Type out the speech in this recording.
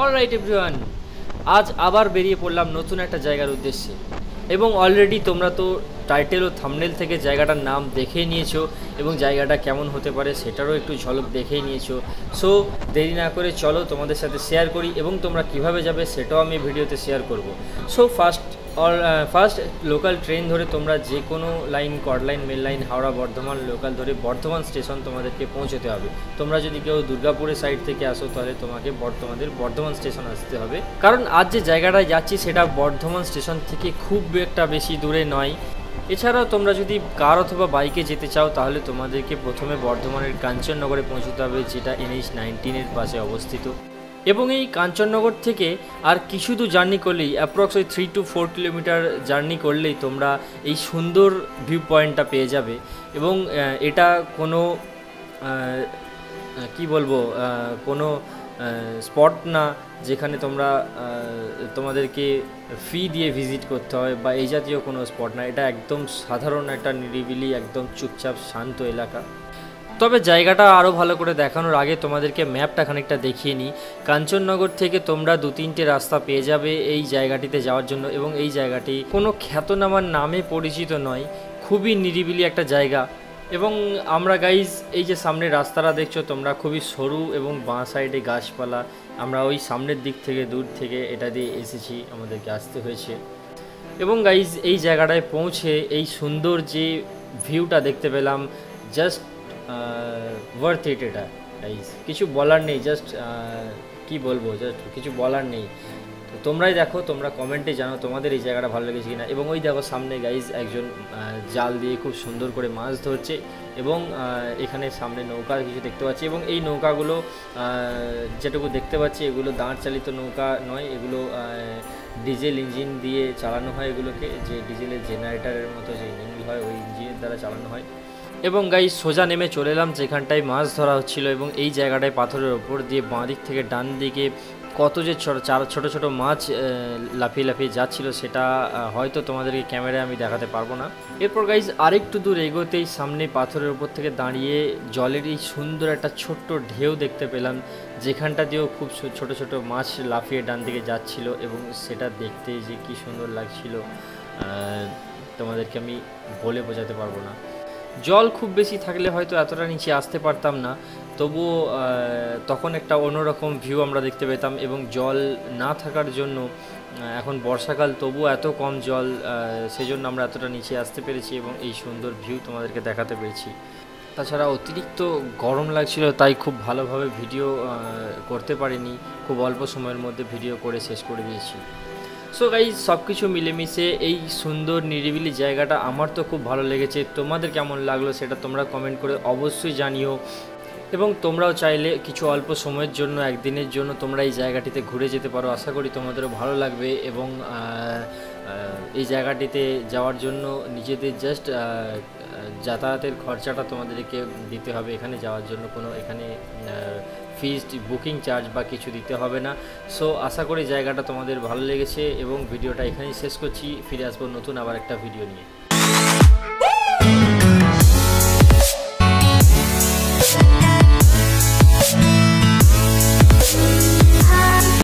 Alright everyone, আজ আবার বেরিয়ে পড়লাম নতুন একটা জায়গার উদ্দেশ্যে। এবং অলরেডি তোমরা তো টাইটেল ও থাম্বনেল থেকে জায়গাটার নাম দেখেই নিয়েছো এবং জায়গাটা কেমন হতে পারে সেটারও একটু ঝলক দেখেই নিয়েছো। সো দেরি না করে চলো তোমাদের সাথে শেয়ার করি এবং তোমরা কিভাবে যাবে সেটাও আমি ভিডিওতে শেয়ার করব। সো ফার্স্ট লোকাল ট্রেন ধরে তোমরা যে কোনো line, chord line, main line, Howrah Bardhaman local ধরে বর্ধমান স্টেশন তোমাদেরকে পৌঁছতে হবে। তোমরা যদি কেউ দুর্গাপুরের সাইড থেকে আসো তাহলে তোমাকে বর্ধমান স্টেশন আসতে হবে, কারণ আজ যে জায়গাটায় যাচ্ছি সেটা বর্ধমান স্টেশন থেকে খুব একটা বেশি দূরে নয়। এছাড়াও তোমরা যদি কার অথবা বাইকে যেতে চাও তাহলে তোমাদেরকে প্রথমে বর্ধমানের কাঞ্চননগরে পৌঁছতে হবে, যেটা NH-19 পাশে অবস্থিত। এবং এই কাঞ্চননগর থেকে আর কিছু দূর জার্নি করলেই, অ্যাপ্রক্স 3 to 4 কিলোমিটার জার্নি করলেই তোমরা এই সুন্দর ভিউ পয়েন্টটা পেয়ে যাবে। এবং এটা কোনো কি বলবো, কোনো স্পট না যেখানে তোমাদেরকে ফি দিয়ে ভিজিট করতে হয় বা এই জাতীয় কোনো স্পট না। এটা একদম সাধারণ একটা নিরিবিলি, একদম চুপচাপ শান্ত এলাকা। তবে জায়গাটা আরও ভালো করে দেখানোর আগে তোমাদেরকে ম্যাপটা খানিকটা দেখিয়ে নিই। কাঞ্চননগর থেকে তোমরা 2-3টে রাস্তা পেয়ে যাবে এই জায়গাটিতে যাওয়ার জন্য, এবং এই জায়গাটি কোনো খ্যাতনামার নামে পরিচিত নয়, খুবই নিরিবিলি একটা জায়গা। এবং আমরা গাইজ এই যে সামনে রাস্তাটা দেখছো তোমরা, খুবই সরু এবং বাঁ সাইডে গাছপালা। আমরা ওই সামনের দিক থেকে দূর থেকে এটা দিয়ে এসেছি, আমাদেরকে আসতে হয়েছে। এবং গাইজ এই জায়গাটায় পৌঁছে এই সুন্দর যে ভিউটা দেখতে পেলাম, জাস্ট ওয়ার্থ ইট। এটা গাইজ কিছু বলার নেই, জাস্ট কি বলবো, জাস্ট কিছু বলার নেই। তো তোমরাই দেখো, তোমরা কমেন্টে জানাও তোমাদের এই জায়গাটা ভালো লেগেছে কিনা। এবং ওই দেখো সামনে গাইজ একজন জাল দিয়ে খুব সুন্দর করে মাছ ধরছে, এবং এখানে সামনে নৌকা কিছু দেখতে পাচ্ছি। এবং এই নৌকাগুলো যেটুকু দেখতে পাচ্ছি এগুলো দাঁড় চালিত নৌকা নয়, এগুলো ডিজেল ইঞ্জিন দিয়ে চালানো হয় এগুলোকে, যে ডিজেলের জেনারেটারের মতো যে ইঞ্জিন হয় ওই ইঞ্জিনের দ্বারা চালানো হয়। এবং গাইজ সোজা নেমে চলে এলাম যেখানটায় মাছ ধরা হচ্ছিলো, এবং এই জায়গাটায় পাথরের ওপর দিয়ে বাঁ দিক থেকে ডান দিকে কত যে ছোটো ছোটো মাছ লাফিয়ে লাফিয়ে যাচ্ছিলো সেটা হয়তো তোমাদেরকে ক্যামেরায় আমি দেখাতে পারবো না। এরপর গাইজ আরেকটু দূর এগোতেই সামনে পাথরের ওপর থেকে দাঁড়িয়ে জলের এই সুন্দর একটা ছোট্ট ঢেউ দেখতে পেলাম, যেখানটা দিয়েও খুব ছোট ছোট মাছ লাফিয়ে ডান দিকে যাচ্ছিলো, এবং সেটা দেখতে যে কী সুন্দর লাগছিল তোমাদেরকে আমি বলে বোঝাতে পারবো না। জল খুব বেশি থাকলে হয়তো এতটা নিচে আসতে পারতাম না, তবুও তখন একটা অন্যরকম ভিউ আমরা দেখতে পেতাম। এবং জল না থাকার জন্য, এখন বর্ষাকাল তবুও এত কম জল, সেজন্য আমরা এতটা নিচে আসতে পেরেছি এবং এই সুন্দর ভিউ তোমাদেরকে দেখাতে পেরেছি। তাছাড়া অতিরিক্ত গরম লাগছিল, তাই খুব ভালোভাবে ভিডিও করতে পারিনি, খুব অল্প সময়ের মধ্যে ভিডিও করে শেষ করে দিয়েছি। সো গাইজ সব কিছু মিলেমিশে এই সুন্দর নিরিবিলি জায়গাটা আমার তো খুব ভালো লেগেছে। তোমাদের কেমন লাগলো সেটা তোমরা কমেন্ট করে অবশ্যই জানিও। এবং তোমরাও চাইলে কিছু অল্প সময়ের জন্য, একদিনের জন্য তোমরা এই জায়গাটিতে ঘুরে যেতে পারো, আশা করি তোমাদেরও ভালো লাগবে। এবং এই জায়গাটিতে যাওয়ার জন্য নিজেদের জাস্ট যাতায়াতের খরচাটা তোমাদেরকে দিতে হবে। এখানে যাওয়ার জন্য কোনো এখানে ফিজ, বুকিং চার্জ বা কিছু দিতে হবে না। সো আশা করি জায়গাটা তোমাদের ভালো লেগেছে এবং ভিডিওটা এখানেই শেষ করছি। ফিরে আসবো নতুন আবার একটা ভিডিও নিয়ে।